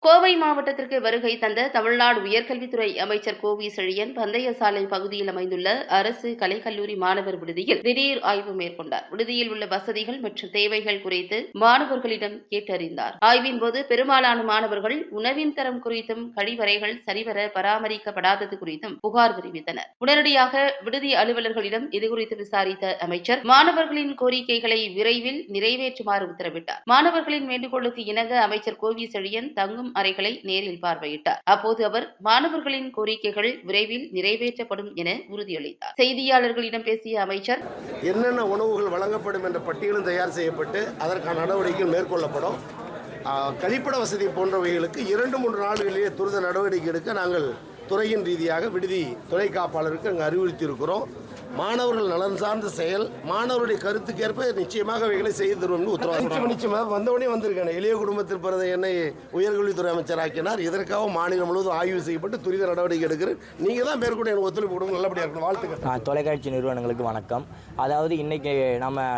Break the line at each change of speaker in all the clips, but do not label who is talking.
கோவை மாவட்டத்திற்கு வருகை தந்த தமிழ்நாடு உயர்கல்வித்துறை அமைச்சர் கோவி செழியன் பந்தய சாலை பகுதியில் அமைந்துள்ள அரசு கலைக்கல்லூரி மாணவர் விடுதியில் திடீர் ஆய்வு மேற்கொண்டார். விடுதியில் உள்ள வசதிகள் மற்றும் தேவைகள் குறித்து மாணவர்களிடம் கேட்டறிந்தார். ஆய்வின்போது பெரும்பாலான மாணவர்கள் உணவின் தரம் குறித்தும் கழிவறைகள் சரிவர பராமரிக்கப்படாதது குறித்தும் புகார் தெரிவித்தனர். உடனடியாக விடுதி அலுவலர்களிடம் இதுகுறித்து விசாரித்த அமைச்சர் மாணவர்களின் கோரிக்கைகளை விரைவில் நிறைவேற்றுமாறு உத்தரவிட்டார். மாணவர்களின் வேண்டுகோளுக்கு இணங்க அமைச்சர் கோவி செழியன் தங்கும் அறைகளை நேரில் பார்வையிட்டார். அப்போது அவர் மாணவர்களின் கோரிக்கைகள் விரைவில் நிறைவேற்றப்படும் என உறுதியளித்தார். செய்தியாளர்களிடம் பேசிய அமைச்சர்,
என்னென்ன உணவுகள் வழங்கப்படும் என்ற பட்டியலும் தயார் செய்யப்பட்டு அதற்கான நடவடிக்கைகள் மேற்கொள்ளப்படும். கழிப்பிட வசதி போன்றவைகளுக்கு 2-3 நாடுகளிலேயே துரித நடவடிக்கை எடுக்க நாங்கள் துறையின் ரீதியாக விடுதி துணை காப்பாளருக்கு அங்கு அறிவுறுத்தியிருக்கிறோம். மாணவர்கள் நலன் சார்ந்த செயல், மாணவருடைய கருத்துக்கேற்ப நிச்சயமாக அவைகளை செய்து தருவோம் உத்தரவாதம். நிச்சயமாக வந்தவனே வந்திருக்கேன். எளிய குடும்பத்தில் பிறந்த என்னை உயர்கல்வித்துறை அமைச்சர் ஆக்கினார். இதற்காக மாநிலம் முழுவதும் ஆய்வு செய்யப்பட்டு துரித நடவடிக்கை எடுக்கிறேன். நீங்கள் தான் மேற்கொண்டு எனக்கு ஒத்துழைப்பு கொடுங்க. நல்லபடியாக இருக்கணும். வாழ்த்துக்கள்.
தொலைக்காட்சி நிறுவனங்களுக்கு வணக்கம். அதாவது இன்றைக்கி நம்ம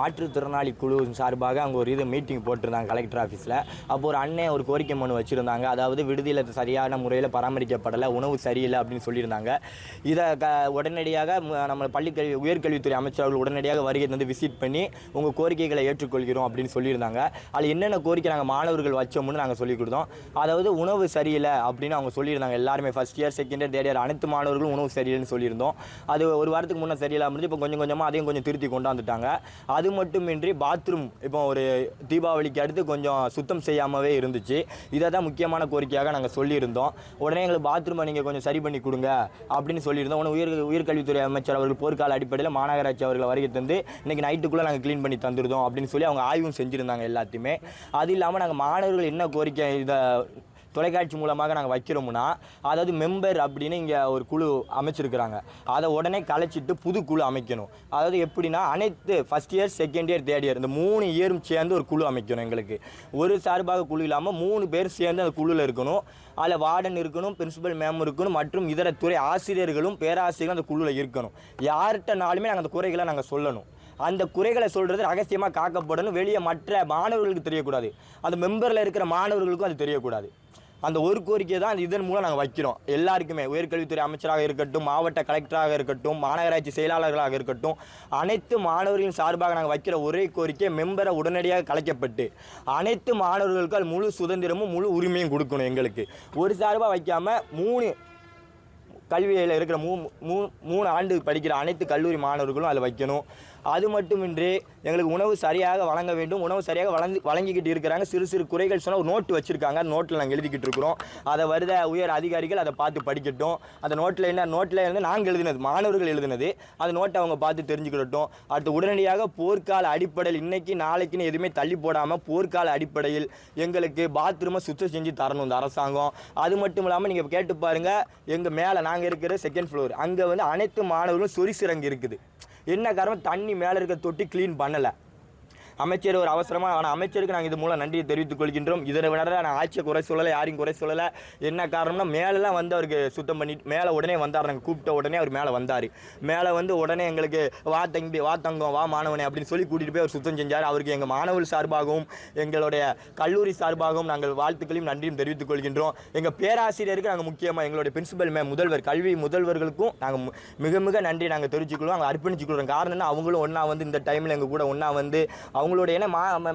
மாற்றுத்திறனாளி குழு சார்பாக அங்கே ஒரு மீட்டிங் போட்டிருந்தாங்க கலெக்டர் ஆஃபீஸில். அப்போ ஒரு அண்ணன் ஒரு கோரிக்கை மனு வச்சுருந்தாங்க. அதாவது விடுதியில் சரியான முறையில் பராமரிக்கப்படலை, உணவு சரியில்லை அப்படின்னு சொல்லியிருந்தாங்க. இதை உடனடியாக நம்ம பள்ளிக்கல்வி உயர்கல்வித்துறை அமைச்சர் அவர்கள் உடனடியாக வருகை வந்து விசிட் பண்ணி உங்கள் கோரிக்கைகளை ஏற்றுக்கொள்கிறோம் அப்படின்னு சொல்லியிருந்தாங்க. அதில் என்னென்ன கோரிக்கை நாங்கள் மாணவர்கள் வச்சோம்னு நாங்கள் சொல்லிக் கொடுத்தோம். அதாவது உணவு சரியில்லை அப்படின்னு அவங்க சொல்லியிருந்தாங்க. எல்லாருமே first year, second year, third year அனைத்து மாணவர்களும் உணவு சரியில்லைன்னு சொல்லியிருந்தோம். அது ஒரு வாரத்துக்கு முன்னே சரியில்லாமல் இருந்து இப்போ கொஞ்சம் கொஞ்சமாக அதையும் கொஞ்சம் திருத்தி கொண்டாந்துட்டாங்க. அது மட்டுமின்றி பாத்ரூம் இப்போ ஒரு தீபாவளிக்கு அடுத்து கொஞ்சம் சுத்தம் செய்யாமவே இருந்துச்சு. இதை தான் முக்கியமான கோரிக்கையாக நாங்கள் சொல்லியிருந்தோம். உடனே எங்களுக்கு பாத்ரூமை நீங்கள் கொஞ்சம் சரி பண்ணி கொடுங்க அப்படின்னு சொல்லியிருந்தோம். உடனே உயர்கல்வித்துறை அமைச்சர் அவர்கள் போர்க்கால அடிப்படையில் மாநகராட்சி அவர்களை வருகை தந்து இன்றைக்கி நைட்டுக்குள்ளே நாங்கள் க்ளீன் பண்ணி தந்துருந்தோம் அப்படின்னு சொல்லி அவங்க ஆய்வும் செஞ்சுருந்தாங்க எல்லாத்தையுமே. அது இல்லாமல் நாங்கள் மாணவர்கள் என்ன கோரிக்கை இதை தொலைக்காட்சி மூலமாக நாங்கள் வைக்கிறோம்னா, அதாவது மெம்பர் அப்படின்னு இங்கே ஒரு குழு அமைச்சிருக்கிறாங்க. அதை உடனே கலைச்சிட்டு புது குழு அமைக்கணும். அதாவது எப்படின்னா அனைத்து first year, second year, third year இந்த 3 இயரும் சேர்ந்து ஒரு குழு அமைக்கணும். எங்களுக்கு ஒரு சார்பாக குழு இல்லாமல் 3 பேர் சேர்ந்து அந்த குழுவில் இருக்கணும். அதில் வார்டன் இருக்கணும், பிரின்சிபல் மேம் இருக்கணும், மற்றும் இதர துறை ஆசிரியர்களும் பேராசிரியர்களும் அந்த குழுவில் இருக்கணும். யார்கிட்டனாலுமே நாங்கள் அந்த குறைகளை நாங்கள் சொல்லணும். அந்த குறைகளை சொல்கிறது ரகசியமாக காக்கப்படணும். வெளியே மற்ற மாணவர்களுக்கு தெரியக்கூடாது, அந்த மெம்பரில் இருக்கிற மாணவர்களுக்கும் அது தெரியக்கூடாது. அந்த ஒரு கோரிக்கை தான் இதன் மூலம் நாங்கள் வைக்கிறோம். எல்லாருக்குமே உயர்கல்வித்துறை அமைச்சராக இருக்கட்டும், மாவட்ட கலெக்டராக இருக்கட்டும், மாநகராட்சி செயலாளர்களாக இருக்கட்டும், அனைத்து மாணவர்களின் சார்பாக நாங்கள் வைக்கிற ஒரே கோரிக்கை மெம்பரை உடனடியாக கலைக்கப்பட்டு அனைத்து மாணவர்களுக்கும் அது முழு சுதந்திரமும் முழு உரிமையும் கொடுக்கணும். எங்களுக்கு ஒரு சார்பாக வைக்காமல் 3 கல்வியில் இருக்கிற 3 ஆண்டு படிக்கிற அனைத்து கல்லூரி மாணவர்களும் அதில் வைக்கணும். அது மட்டுமின்றி எங்களுக்கு உணவு சரியாக வழங்க வேண்டும். உணவு சரியாக வழங்கிக்கிட்டு இருக்கிறாங்க. சிறு சிறு குறைகள் சொன்னால் ஒரு நோட்டு வச்சுருக்காங்க. அந்த நோட்டில் நாங்கள் எழுதிக்கிட்டு இருக்கிறோம். அதை வருத உயர் அதிகாரிகள் அதை பார்த்து படிக்கட்டும். அந்த நோட்டில் இருந்து நாங்கள் எழுதினது, மாணவர்கள் எழுதினது, அந்த நோட்டை அவங்க பார்த்து தெரிஞ்சுக்கிட்டோம். அடுத்து உடனடியாக போர்க்கால அடிப்படையில் இன்றைக்கி நாளைக்குன்னு எதுவுமே தள்ளி போடாமல் போர்க்கால அடிப்படையில் எங்களுக்கு பாத்ரூமை சுத்தம் செஞ்சு தரணும் இந்த அரசாங்கம். அது மட்டும் இல்லாமல் நீங்கள் கேட்டு பாருங்கள், எங்கள் மேலே நாங்கள் இருக்கிற 2nd ஃப்ளோர் அங்கே வந்து அனைத்து மாணவர்களும் சொரிசிறங்கு இருக்குது. என்ன காரணம்? தண்ணி மேலே இருக்க தொட்டி க்ளீன் பண்ணலை. அமைச்சர் ஒரு அவசரமாக, ஆனால் அமைச்சருக்கு நாங்கள் இது மூலம் நன்றியை தெரிவித்துக் கொள்கின்றோம். இதில் விட நான் ஆட்சியை குறை சொல்லலை, யாரையும் குறை சொல்லலை. என்ன காரணம்னா மேலெலாம் வந்து அவருக்கு சுத்தம் பண்ணிட்டு மேலே உடனே வந்தார். நாங்கள் கூப்பிட்ட உடனே அவர் மேலே வந்தார். மேலே வந்து உடனே எங்களுக்கு வா தங்கம், வா மாணவனே அப்படின்னு சொல்லி கூட்டிகிட்டு போய் அவர் சுத்தம் செஞ்சார். அவருக்கு எங்கள் மாணவர்கள் சார்பாகவும் எங்களுடைய கல்லூரி சார்பாகவும் நாங்கள் வாழ்த்துக்களையும் நன்றியும் தெரிவித்துக் கொள்கின்றோம். எங்கள் பேராசிரியருக்கு நாங்கள் முக்கியமாக எங்களுடைய பிரின்சிபல் மேம், முதல்வர், கல்வி முதல்வர்களுக்கும் நாங்கள் மிக மிக நன்றி நாங்கள் தெரிவிச்சுக்கொள்வோம். நாங்கள் அர்ப்பணிச்சுக்கொள்கிறோம். காரணம்னா அவங்களும் ஒன்றா வந்து இந்த டைமில் எங்கள் கூட ஒன்றா வந்து அவங்களுடைய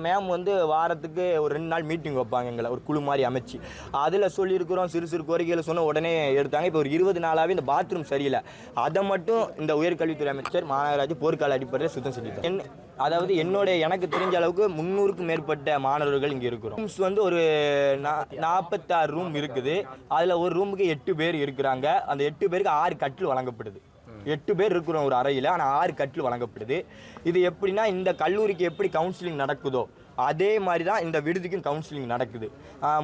மேம் வந்து வாரத்துக்கு ஒரு 2 நாள் மீட்டிங் வைப்பாங்க எங்களை ஒரு குழு மாதிரி அமைச்சு. அதில் சொல்லியிருக்கிறோம். சிறு சிறு கோரிக்கைகளை சொன்ன உடனே எடுத்தாங்க. இப்போ ஒரு 20 நாளாகவே இந்த பாத்ரூம் சரியில்லை. அதை மட்டும் இந்த உயர்கல்வித்துறை அமைச்சர் மாநகராட்சி போர்க்கால அடிப்படையில் சுத்தம் செஞ்சுட்டேன். அதாவது எனக்கு தெரிஞ்ச அளவுக்கு 300க்கும் மேற்பட்ட மாணவர்கள் இங்கே இருக்கிறோம். ரூம்ஸ் வந்து ஒரு 46 ரூம் இருக்குது. அதில் ஒரு ரூமுக்கு 8 பேர் இருக்கிறாங்க. அந்த 8 பேருக்கு 6 கட்டில் வழங்கப்படுது. 8 பேர் இருக்கிறோம் ஒரு அறையில், ஆனால் 6 கட்டில் வழங்கப்படுது. இது எப்படின்னா இந்த கல்லூரிக்கு எப்படி கவுன்சிலிங் நடக்குதோ அதே மாதிரி தான் இந்த விடுதிக்கும் கவுன்சிலிங் நடக்குது.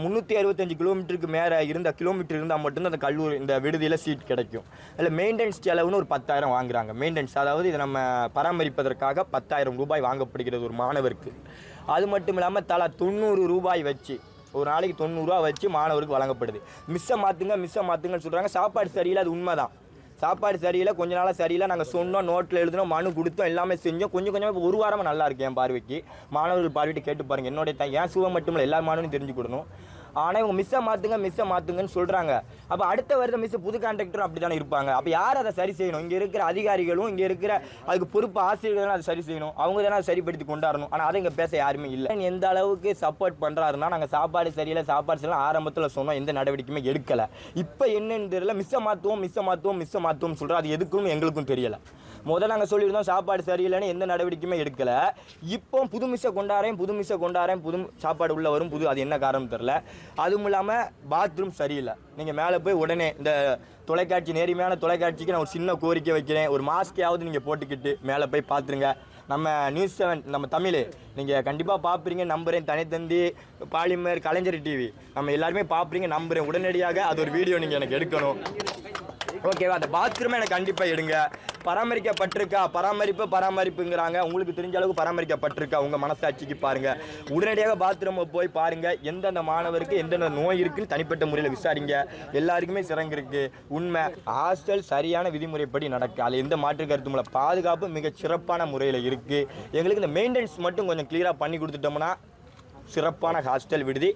365 கிலோமீட்டருக்கு மேலே கிலோமீட்டர் இருந்தால் மட்டும்தான் அந்த கல்லூரி இந்த விடுதியில் சீட் கிடைக்கும். அதில் மெயின்டெனன்ஸ் செலவுன்னு ஒரு 10,000 வாங்குறாங்க. மெயின்டெனன்ஸ், அதாவது இதை நம்ம பராமரிப்பதற்காக 10,000 ரூபாய் வாங்கப்படுகிறது ஒரு மாணவருக்கு. அது மட்டும் இல்லாமல் தலா 90 ரூபாய் வச்சு ஒரு நாளைக்கு 90 ரூபா வச்சு மாணவருக்கு வழங்கப்படுது. மிஸ்ஸை மாற்றுங்கன்னு சொல்கிறாங்க. சாப்பாடு சரியில்லை, அது உண்மை தான். சாப்பாடு சரியில்லை, கொஞ்ச நாளாக சரியில்லை. நாங்கள் சொன்னோம், நோட்டில் எழுதினோம், மனு கொடுத்தோம், எல்லாமே செஞ்சோம். கொஞ்சம் கொஞ்சமாக ஒரு வாரமாக நல்லா இருக்கு என் பார்வைக்கு. மாணவர்கள் பார்வையிட்டு கேட்டு பாருங்கள். என்னுடைய என் சுவை மட்டும் இல்லை, எல்லா மாணவனையும் தெரிஞ்சுக்கிடணும். ஆனால் இவங்க மிஸ்ஸை மாற்றுங்கன்னு சொல்கிறாங்க. அப்போ அடுத்த வருடம் மிஸ் புது கான்ட்ராக்டரும் அப்படி தானே இருப்பாங்க. அப்போ யார் அதை சரி செய்யணும்? இங்கே இருக்கிற அதிகாரிகளும் இங்கே இருக்கிற அதுக்கு பொறுப்பு ஆசிரியர்களும் அதை சரி செய்யணும். அவங்க தானே அதை சரிப்படுத்தி கொண்டாடணும். ஆனால் அதை இங்கே பேச யாருமே இல்லை. எந்த அளவுக்கு சப்போர்ட் பண்ணுறாருன்னா, நாங்கள் சாப்பாடு சரியில்லை ஆரம்பத்தில் சொன்னோம், எந்த நடவடிக்கையுமே எடுக்கலை. இப்போ என்னன்னு தெரியல, மிஸ்ஸை மாற்றுவோம் சொல்கிறோம். அது எதுக்கும் எங்களுக்கும் தெரியலை. முதல்ல நாங்கள் சொல்லியிருந்தோம் சாப்பாடு சரியில்லைன்னு, எந்த நடவடிக்கையுமே எடுக்கலை. இப்போ புது மிஸ்ஸை கொண்டாடுறேன், புது சாப்பாடு உள்ள வரும், அது என்ன காரணம் தெரில. அதுவும் இல்லாமல் பாத்ரூம் சரியில்லை. நீங்கள் மேலே போய் உடனே இந்த தொலைக்காட்சி, நேர்மையான தொலைக்காட்சிக்கு நான் ஒரு சின்ன கோரிக்கை வைக்கிறேன், ஒரு மாஸ்கையாவது நீங்கள் போட்டுக்கிட்டு மேலே போய் பார்த்துருங்க. நம்ம நியூஸ் 7 நம்ம தமிழ் நீங்கள் கண்டிப்பாக பார்ப்பீங்க நம்புகிறேன். தனித்தந்தி, பாலிமர், கலைஞர் டிவி நம்ம எல்லாருமே பார்ப்பீங்க நம்புகிறேன். உடனடியாக அது ஒரு வீடியோ நீங்கள் எனக்கு எடுக்கணும், ஓகேவா? அந்த பாத்ரூமை எனக்கு கண்டிப்பாக எடுங்க. பராமரிப்புங்கிறாங்க. உங்களுக்கு தெரிஞ்ச அளவுக்கு பராமரிக்கப்பட்டிருக்கா? உங்கள் மனசாட்சிக்கு பாருங்கள். உடனடியாக பாத்ரூமை போய் பாருங்கள். எந்தெந்த மாணவருக்கு எந்தெந்த நோய் இருக்குன்னு தனிப்பட்ட முறையில் விசாரிங்க. எல்லாருக்குமே சிறங்கு இருக்குது. உண்மை ஹாஸ்டல் சரியான விதிமுறைப்படி நடக்கு, அதில் எந்த மாற்று கருத்தும் இல்லை. பாதுகாப்பு மிக சிறப்பான முறையில் இருக்குது. எங்களுக்கு இந்த மெயின்டெனன்ஸ் மட்டும் கொஞ்சம் கிளியராக பண்ணி கொடுத்துட்டோம்னா சிறப்பான ஹாஸ்டல் விடுதி.